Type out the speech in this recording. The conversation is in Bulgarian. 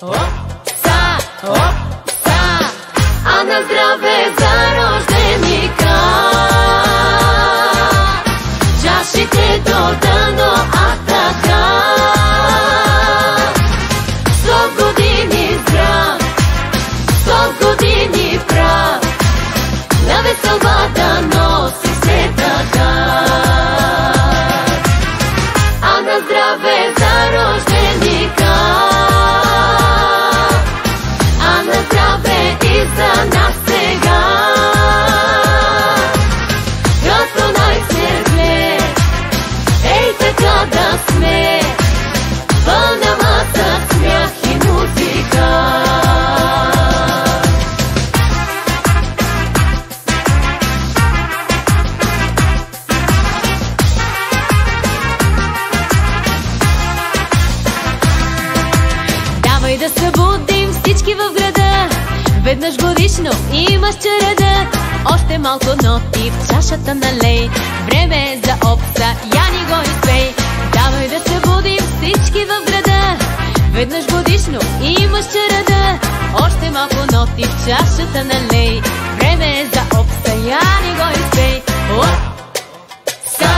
Опса, опса, а на здраве за рожденика. Чашите до дъно, а така 100 години здрав, 100 години прав, на весела да носи се така. А на здраве за рожденика, а на здраве и за нас сега. Като най-светле, ей така да сме, пълна маса, смях и музика. Давай да събудим всички в града, веднъж годишно имаш череда. Още малко ноти в чашата налей, време е за опса, я ни го изпей. Давай да събудим всички в града, веднъж годишно имаш череда. Още малко ноти в чашата налей, време е за опса, я ни го изпей. Опса!